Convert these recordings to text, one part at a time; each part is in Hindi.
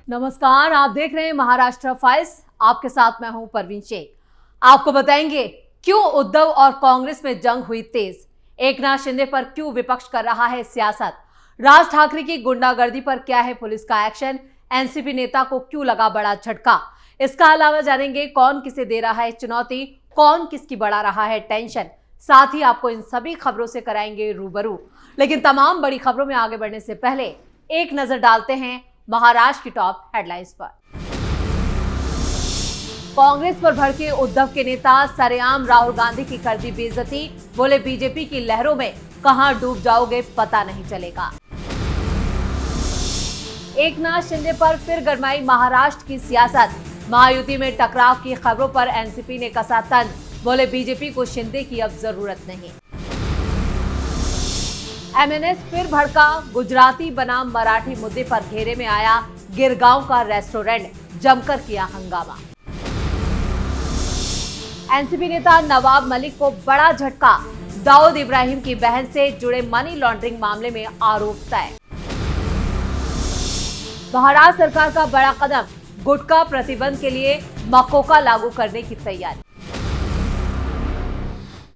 नमस्कार, आप देख रहे हैं महाराष्ट्र फाइल्स। आपके साथ मैं हूं परवीन शेख। आपको बताएंगे क्यों उद्धव और कांग्रेस में जंग हुई तेज, एकनाथ शिंदे पर क्यों विपक्ष कर रहा है सियासत, राज ठाकरे की गुंडागर्दी पर क्या है पुलिस का एक्शन, एनसीपी नेता को क्यों लगा बड़ा झटका। इसका अलावा जानेंगे कौन किसे दे रहा है चुनौती, कौन किसकी बढ़ा रहा है टेंशन। साथ ही आपको इन सभी खबरों से कराएंगे रूबरू। लेकिन तमाम बड़ी खबरों में आगे बढ़ने से पहले एक नजर डालते हैं महाराष्ट्र की टॉप हेडलाइंस पर। कांग्रेस पर भड़के उद्धव के नेता सरेआम राहुल गांधी की कर दी बेइज्जती, बोले बीजेपी की लहरों में कहां डूब जाओगे पता नहीं चलेगा। एकनाथ शिंदे पर फिर गरमाई महाराष्ट्र की सियासत, महायुति में टकराव की खबरों पर एनसीपी ने कसा तंज, बोले बीजेपी को शिंदे की अब जरूरत नहीं। एमएनएस फिर भड़का, गुजराती बनाम मराठी मुद्दे पर घेरे में आया गिरगांव का रेस्टोरेंट, जमकर किया हंगामा। एनसीपी नेता नवाब मलिक को बड़ा झटका, दाऊद इब्राहिम की बहन से जुड़े मनी लॉन्ड्रिंग मामले में आरोप तय। महाराष्ट्र सरकार का बड़ा कदम, गुटखा प्रतिबंध के लिए मकोका लागू करने की तैयारी।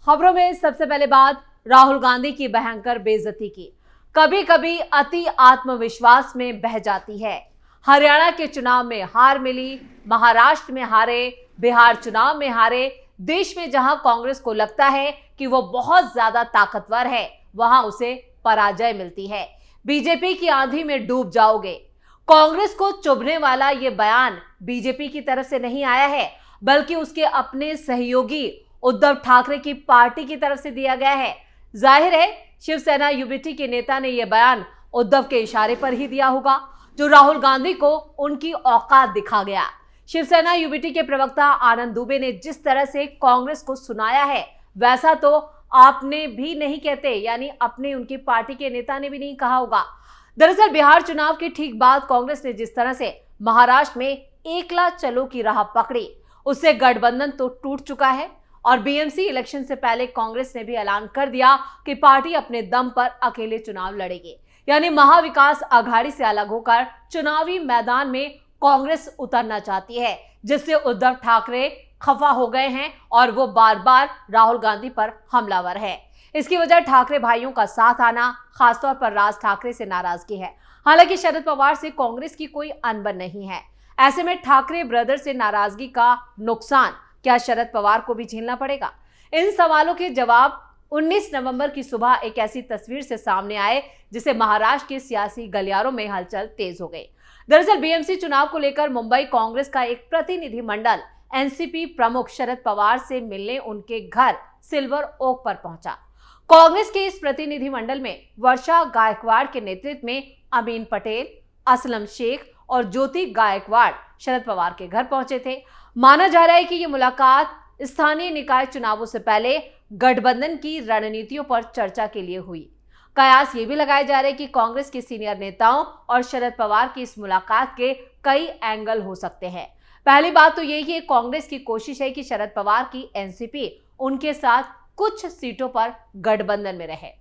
खबरों में सबसे पहले बात राहुल गांधी की भयंकर बेइज्जती की। कभी कभी अति आत्मविश्वास में बह जाती है। हरियाणा के चुनाव में हार मिली, महाराष्ट्र में हारे, बिहार चुनाव में हारे। देश में जहां कांग्रेस को लगता है कि वो बहुत ज्यादा ताकतवर है, वहां उसे पराजय मिलती है। बीजेपी की आंधी में डूब जाओगे। कांग्रेस को चुभने वाला ये बयान बीजेपी की तरफ से नहीं आया है, बल्कि उसके अपने सहयोगी उद्धव ठाकरे की पार्टी की तरफ से दिया गया है। जाहिर है शिवसेना यूबीटी के नेता ने यह बयान उद्धव के इशारे पर ही दिया होगा, जो राहुल गांधी को उनकी औकात दिखा गया। शिवसेना यूबीटी के प्रवक्ता आनंद दुबे ने जिस तरह से कांग्रेस को सुनाया है, वैसा तो आपने भी नहीं कहते, यानी अपने उनकी पार्टी के नेता ने भी नहीं कहा होगा। दरअसल बिहार चुनाव के ठीक बाद कांग्रेस ने जिस तरह से महाराष्ट्र में एकला चलो की राह पकड़ी, उससे गठबंधन तो टूट चुका है। और बीएमसी इलेक्शन से पहले कांग्रेस ने भी ऐलान कर दिया कि पार्टी अपने दम पर अकेले चुनाव लड़ेगी, यानी महाविकास आघाड़ी से अलग होकर चुनावी मैदान में कांग्रेस उतरना चाहती है, जिससे उद्धव ठाकरे खफा हो गए हैं और वो बार बार राहुल गांधी पर हमलावर है। इसकी वजह ठाकरे भाइयों का साथ आना, खासतौर पर राज ठाकरे से नाराजगी है। हालांकि शरद पवार से कांग्रेस की कोई अनबन नहीं है। ऐसे में ठाकरे ब्रदर से नाराजगी का नुकसान क्या शरद पवार को भी झेलना पड़ेगा? इन सवालों के जवाब 19 नवंबर की सुबह एक ऐसी तस्वीर से सामने आए जिसे महाराष्ट्र के सियासी गलियारों में हलचल तेज हो गई। दरअसल बीएमसी चुनाव को लेकर मुंबई कांग्रेस का एक प्रतिनिधि मंडल एनसीपी प्रमुख शरद पवार से मिलने उनके घर सिल्वर ओक पर पहुंचा। कांग्रेस के इस प्रतिनिधि मंडल में वर्षा गायकवाड़ के नेतृत्व में अमीन पटेल, असलम शेख और ज्योति गायकवाड़ शरद पवार के घर पहुंचे थे। माना जा रहा है कि ये मुलाकात स्थानीय निकाय चुनावों से पहले गठबंधन की रणनीतियों पर चर्चा के लिए हुई। कयास ये भी लगाए जा रहे हैं कि कांग्रेस के सीनियर नेताओं और शरद पवार की इस मुलाकात के कई एंगल हो सकते हैं। पहली बात तो ये कि कांग्रेस की कोशिश है कि शरद पवार की एनसीपी उनके साथ कुछ सीटों पर गठबंधन में रहे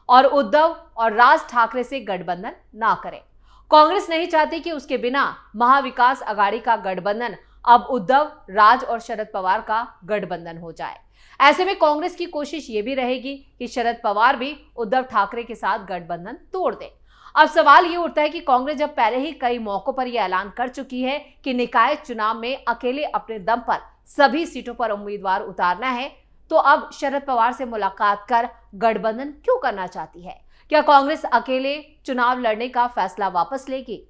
और उद्धव और राज ठाकरे से गठबंधन ना करे। कांग्रेस नहीं चाहती कि उसके बिना महाविकास आघाड़ी का गठबंधन अब उद्धव, राज और शरद पवार का गठबंधन हो जाए। ऐसे में कांग्रेस की कोशिश ये भी रहेगी कि शरद पवार भी उद्धव ठाकरे के साथ गठबंधन तोड़ दें। अब सवाल ये उठता है कि कांग्रेस जब पहले ही कई मौकों पर यह ऐलान कर चुकी है कि निकाय चुनाव में अकेले अपने दम पर सभी सीटों पर उम्मीदवार उतारना है, तो अब शरद पवार से मुलाकात कर गठबंधन क्यों करना चाहती है? क्या कांग्रेस अकेले चुनाव लड़ने का फैसला वापस लेगी?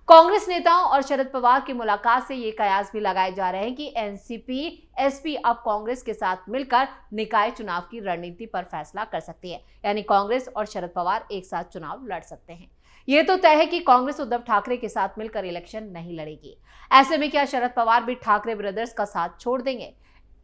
कांग्रेस नेताओं और शरद पवार की मुलाकात से ये कयास भी लगाए जा रहे हैं कि एनसीपी एसपी अब कांग्रेस के साथ मिलकर निकाय चुनाव की रणनीति पर फैसला कर सकती है, यानी कांग्रेस और शरद पवार एक साथ चुनाव लड़ सकते हैं। ये तो तय है कि कांग्रेस उद्धव ठाकरे के साथ मिलकर इलेक्शन नहीं लड़ेगी। ऐसे में क्या शरद पवार भी ठाकरे ब्रदर्स का साथ छोड़ देंगे?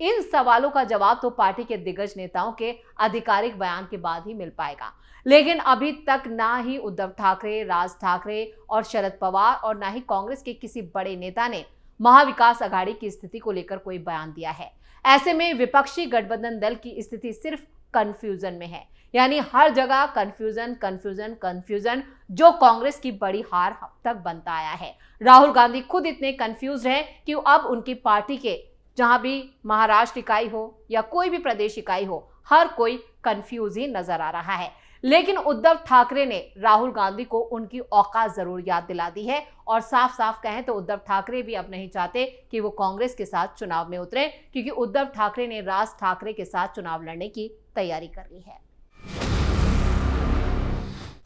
इन सवालों का जवाब तो पार्टी के दिग्गज नेताओं के आधिकारिक बयान के बाद ही मिल पाएगा। लेकिन अभी तक ना ही उद्धव ठाकरे, राज ठाकरे और शरद पवार और ना ही कांग्रेस के किसी बड़े नेता ने महाविकास आघाड़ी की स्थिति को लेकर कोई बयान दिया है। ऐसे में विपक्षी गठबंधन दल की स्थिति सिर्फ कंफ्यूजन में है। यानी हर जगह कंफ्यूजन कंफ्यूजन कंफ्यूजन, जो कांग्रेस की बड़ी हार अब तक बनता आया है। राहुल गांधी खुद इतने कंफ्यूज हैं कि अब उनकी पार्टी के जहां भी महाराष्ट्र इकाई हो या कोई भी प्रदेश इकाई हो, हर कोई कंफ्यूज ही नजर आ रहा है। लेकिन उद्धव ठाकरे ने राहुल गांधी को उनकी औकात जरूर याद दिला दी है और साफ साफ कहें तो उद्धव ठाकरे भी अब नहीं चाहते कि वो कांग्रेस के साथ चुनाव में उतरे, क्योंकि उद्धव ठाकरे ने राज ठाकरे के साथ चुनाव लड़ने की तैयारी कर ली है।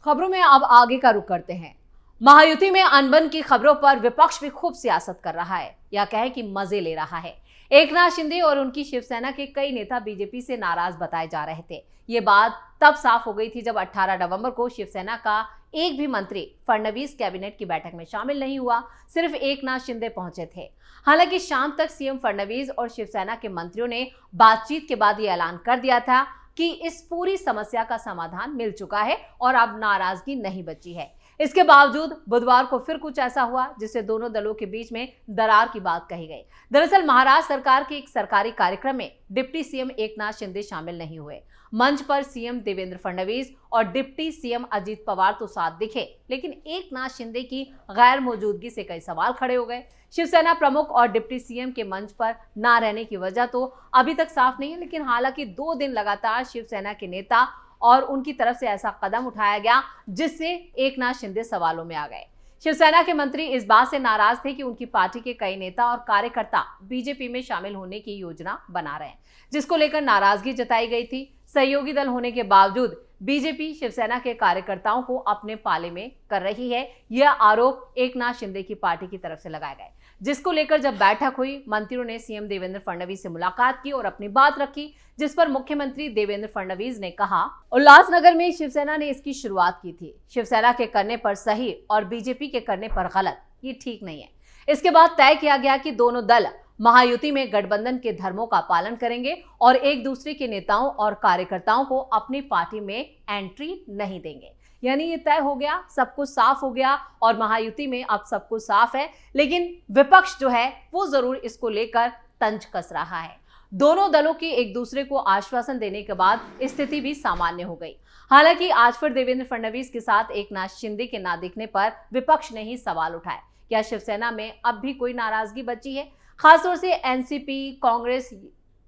खबरों में अब आगे का रुख करते हैं। महायुति में अनबन की खबरों पर विपक्ष भी खूब सियासत कर रहा है, या कहें कि मजे ले रहा है। एकनाथ शिंदे और उनकी शिवसेना के कई नेता बीजेपी से नाराज बताए जा रहे थे। ये बात तब साफ हो गई थी जब 18 नवंबर को शिवसेना का एक भी मंत्री फडणवीस कैबिनेट की बैठक में शामिल नहीं हुआ, सिर्फ एकनाथ शिंदे पहुंचे थे। हालांकि शाम तक सीएम फडणवीस और शिवसेना के मंत्रियों ने बातचीत के बाद ये ऐलान कर दिया था कि इस पूरी समस्या का समाधान मिल चुका है और अब नाराजगी नहीं बची है। इसके बावजूद बुधवार को फिर कुछ ऐसा हुआ जिससे दोनों दलों के बीच में दरार की बात कही गई। दरअसल महाराष्ट्र सरकार के एक सरकारी कार्यक्रम में डिप्टी सीएम एकनाथ शिंदे शामिल नहीं हुए। मंच पर सीएम देवेंद्र फडणवीस और डिप्टी सीएम अजित पवार तो साथ दिखे, लेकिन एकनाथ शिंदे की गैर मौजूदगी से कई सवाल खड़े हो गए। शिवसेना प्रमुख और डिप्टी सीएम के मंच पर ना रहने की वजह तो अभी तक साफ नहीं है, लेकिन हालांकि 2 दिन लगातार शिवसेना के नेता और उनकी तरफ से ऐसा कदम उठाया गया जिससे एकनाथ शिंदे सवालों में आ गए। शिवसेना के मंत्री इस बात से नाराज थे कि उनकी पार्टी के कई नेता और कार्यकर्ता बीजेपी में शामिल होने की योजना बना रहे हैं, जिसको लेकर नाराजगी जताई गई थी। सहयोगी दल होने के बावजूद बीजेपी शिवसेना के कार्यकर्ताओं को अपने पाले में कर रही है, यह आरोप एकनाथ शिंदे की पार्टी की तरफ से लगाए गए, जिसको लेकर जब बैठक हुई, मंत्रियों ने सीएम देवेंद्र फडणवीस से मुलाकात की और अपनी बात रखी, जिस पर मुख्यमंत्री देवेंद्र फडणवीस ने कहा, उल्लासनगर में शिवसेना ने इसकी शुरुआत की थी। शिवसेना के करने पर सही और बीजेपी के करने पर गलत, ये ठीक नहीं है। इसके बाद तय किया गया कि दोनों दल महायुति में गठबंधन के धर्मों का पालन करेंगे और एक दूसरे के नेताओं और कार्यकर्ताओं को अपनी पार्टी में एंट्री नहीं देंगे। यानी ये तय हो गया, सब कुछ साफ हो गया और महायुति में अब सब कुछ साफ है। लेकिन विपक्ष जो है वो जरूर इसको लेकर तंज कस रहा है। दोनों दलों की एक दूसरे को आश्वासन देने के बाद स्थिति भी सामान्य हो गई। हालांकि आज फिर देवेंद्र फडणवीस के साथ एकनाथ शिंदे के ना दिखने पर विपक्ष ने ही सवाल उठाए, क्या शिवसेना में अब भी कोई नाराजगी बची है? खासतौर से एनसीपी, कांग्रेस,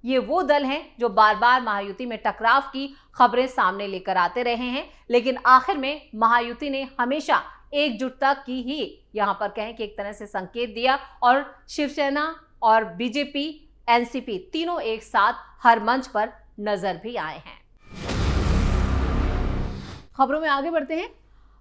ये वो दल हैं जो बार बार महायुति में टकराव की खबरें सामने लेकर आते रहे हैं, लेकिन आखिर में महायुति ने हमेशा एकजुटता की ही यहां पर कहें कि एक तरह से संकेत दिया और शिवसेना और बीजेपी, एनसीपी तीनों एक साथ हर मंच पर नजर भी आए हैं। खबरों में आगे बढ़ते हैं।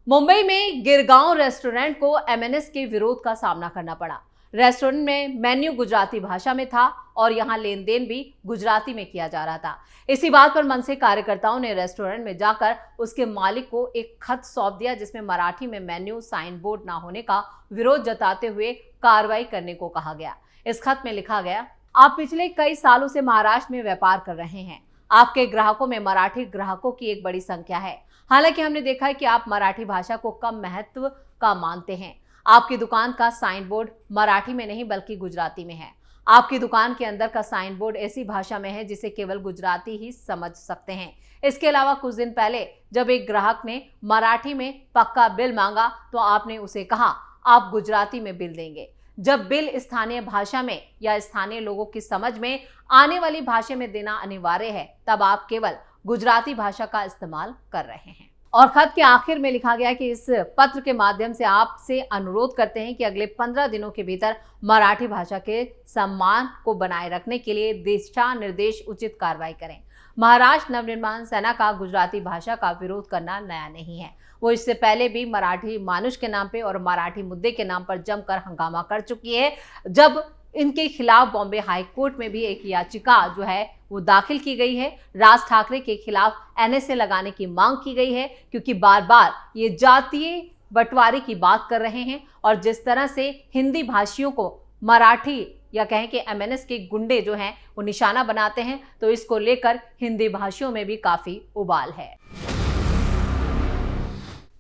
मुंबई में गिरगांव रेस्टोरेंट को एमएनएस के विरोध का सामना करना पड़ा। रेस्टोरेंट में मेन्यू गुजराती भाषा में था और यहां लेन देन भी गुजराती में किया जा रहा था। इसी बात पर मनसे कार्यकर्ताओं ने रेस्टोरेंट में जाकर उसके मालिक को एक खत सौंप दिया, जिसमें मराठी में मेन्यू साइन बोर्ड ना होने का विरोध जताते हुए कार्रवाई करने को कहा गया। इस खत में लिखा गया, आप पिछले कई सालों से महाराष्ट्र में व्यापार कर रहे हैं। आपके ग्राहकों में मराठी ग्राहकों की एक बड़ी संख्या है। हालांकि हमने देखा है कि आप मराठी भाषा को कम महत्व का मानते हैं। आपकी दुकान का साइन बोर्ड मराठी में नहीं बल्कि गुजराती में है। आपकी दुकान के अंदर का साइन बोर्ड ऐसी भाषा में है जिसे केवल गुजराती ही समझ सकते हैं। इसके अलावा कुछ दिन पहले जब एक ग्राहक ने मराठी में पक्का बिल मांगा तो आपने उसे कहा आप गुजराती में बिल देंगे। जब बिल स्थानीय भाषा में या स्थानीय लोगों की समझ में आने वाली भाषा में देना अनिवार्य है, तब आप केवल गुजराती भाषा का इस्तेमाल कर रहे हैं। और खत के आखिर में लिखा गया कि इस पत्र के माध्यम से आपसे अनुरोध करते हैं कि अगले 15 दिनों के भीतर मराठी भाषा के सम्मान को बनाए रखने के लिए दिशा निर्देश उचित कार्रवाई करें। महाराष्ट्र नवनिर्माण सेना का गुजराती भाषा का विरोध करना नया नहीं है। वो इससे पहले भी मराठी मानुष के नाम पे और मराठी मुद्दे के नाम पर जमकर हंगामा कर चुकी है। जब इनके खिलाफ बॉम्बे हाई कोर्ट में भी एक याचिका जो है वो दाखिल की गई है। राज ठाकरे के खिलाफ एनएसए लगाने की मांग की गई है, क्योंकि बार बार ये जातीय बंटवारे की बात कर रहे हैं और जिस तरह से हिंदी भाषियों को मराठी या कहें कि एमएनएस के गुंडे जो हैं वो निशाना बनाते हैं, तो इसको लेकर हिंदी भाषियों में भी काफी उबाल है।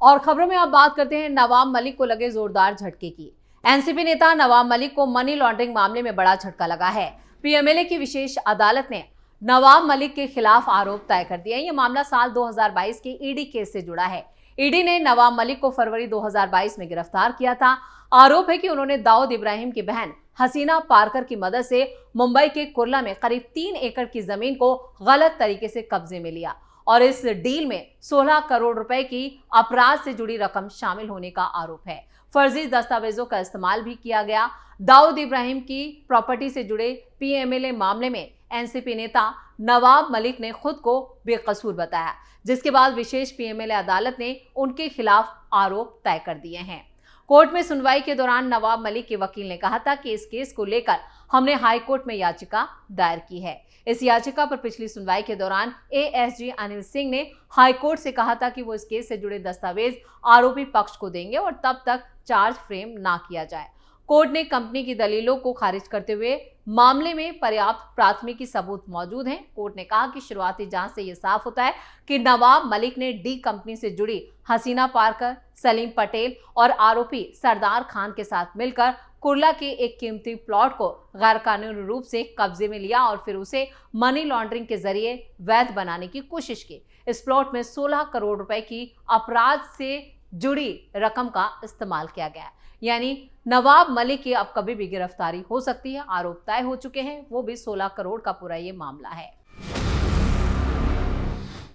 और खबरों में आप बात करते हैं नवाब मलिक को लगे जोरदार झटके की। एनसीपी नेता नवाब मलिक को मनी लॉन्ड्रिंग मामले में बड़ा झटका लगा है। पीएमएलए की विशेष अदालत ने नवाब मलिक के खिलाफ आरोप तय कर दिए हैं। यह मामला साल 2022 के ईडी केस से जुड़ा है। ईडी ने नवाब मलिक को फरवरी 2022 में गिरफ्तार किया था। आरोप है कि उन्होंने दाऊद इब्राहिम की बहन हसीना पारकर की मदद से मुंबई के कुर्ला में करीब 3 एकड़ की जमीन को गलत तरीके से कब्जे में लिया और इस डील में 16 करोड़ रुपए की अपराध से जुड़ी रकम शामिल होने का आरोप है। फर्जी दस्तावेजों का इस्तेमाल भी किया गया। दाऊद इब्राहिम की प्रॉपर्टी से जुड़े पीएमएलए मामले में एनसीपी नेता नवाब मलिक ने खुद को बेकसूर बताया, जिसके बाद विशेष पीएमएलए अदालत ने उनके खिलाफ आरोप तय कर दिए हैं। कोर्ट में सुनवाई के दौरान नवाब मलिक के वकील ने कहा था कि इस केस को लेकर हमने हाई कोर्ट में याचिका दायर की है। इस याचिका पर पिछली सुनवाई के दौरान एएसजी अनिल सिंह ने हाई कोर्ट से कहा था कि वो इस केस से जुड़े दस्तावेज आरोपी पक्ष को देंगे और तब तक चार्ज फ्रेम ना किया जाए। कोर्ट ने कंपनी की दलीलों को खारिज करते हुए मामले में पर्याप्त प्राथमिकी सबूत मौजूद हैं। कोर्ट ने कहा कि शुरुआती जांच से यह साफ होता है कि नवाब मलिक ने डी कंपनी से जुड़ी हसीना पारकर, सलीम पटेल और आरोपी सरदार खान के साथ मिलकर कुर्ला के एक कीमती प्लॉट को गैरकानूनी रूप से कब्जे में लिया और फिर उसे मनी लॉन्ड्रिंग के जरिए वैध बनाने की कोशिश की। इस प्लॉट में 16 करोड़ रुपए की अपराध से जुड़ी रकम का इस्तेमाल किया गया। यानी नवाब मलिक की अब कभी भी गिरफ्तारी हो सकती है। आरोप तय हो चुके हैं, वो भी 16 करोड़ का पूरा ये मामला है।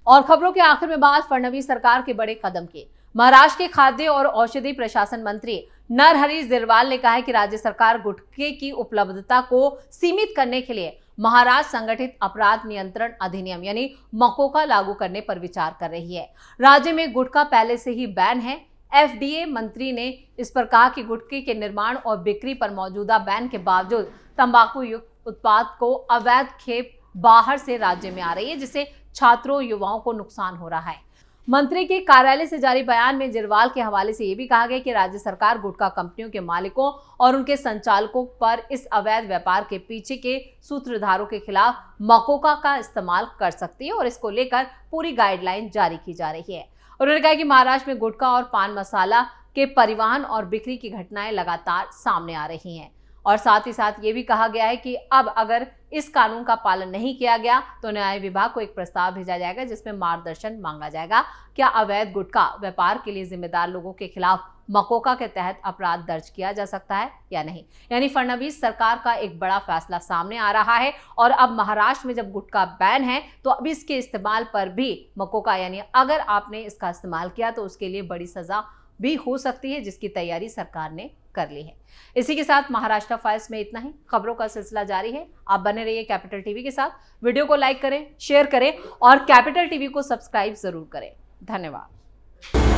और खबरों के आखिर में बात फडणवीस सरकार के बड़े कदम की। महाराष्ट्र के खाद्य और औषधि प्रशासन मंत्री नरहरी झिरवाल ने कहा है कि राज्य सरकार गुटखे की उपलब्धता को सीमित करने के लिए महाराष्ट्र संगठित अपराध नियंत्रण अधिनियम यानी मकोका लागू करने पर विचार कर रही है। राज्य में गुटखा पहले से ही बैन है। एफडीए मंत्री ने इस पर कहा कि गुटखे के निर्माण और बिक्री पर मौजूदा बैन के बावजूद तंबाकू युक्त उत्पाद को अवैध खेप बाहर से राज्य में आ रही है, जिससे छात्रों युवाओं को नुकसान हो रहा है। मंत्री के कार्यालय से जारी बयान में झिरवाल के हवाले से यह भी कहा गया कि राज्य सरकार गुटखा कंपनियों के मालिकों और उनके संचालकों पर इस अवैध व्यापार के पीछे के सूत्रधारों के खिलाफ मकोका का इस्तेमाल कर सकती है और इसको लेकर पूरी गाइडलाइन जारी की जा रही है। उन्होंने कहा कि महाराष्ट्र में गुटखा और पान मसाला के परिवहन और बिक्री की घटनाएं लगातार सामने आ रही हैं और साथ ही साथ ये भी कहा गया है कि अब अगर इस कानून का पालन नहीं किया गया तो न्याय विभाग को एक प्रस्ताव भेजा जाएगा जिसमें मार्गदर्शन मांगा जाएगा। क्या अवैध गुटखा व्यापार के लिए जिम्मेदार लोगों के खिलाफ मकोका के तहत अपराध दर्ज किया जा सकता है या नहीं। यानी फडणवीस सरकार का एक बड़ा फैसला सामने आ रहा है और अब महाराष्ट्र में जब गुटखा बैन है तो अब इसके इस्तेमाल पर भी मकोका यानी अगर आपने इसका इस्तेमाल किया तो उसके लिए बड़ी सजा भी हो सकती है, जिसकी तैयारी सरकार ने कर ली है। इसी के साथ महाराष्ट्र फाइल्स में इतना ही। खबरों का सिलसिला जारी है। आप बने रहिए कैपिटल टीवी के साथ। वीडियो को लाइक करें, शेयर करें और कैपिटल टीवी को सब्सक्राइब जरूर करें। धन्यवाद।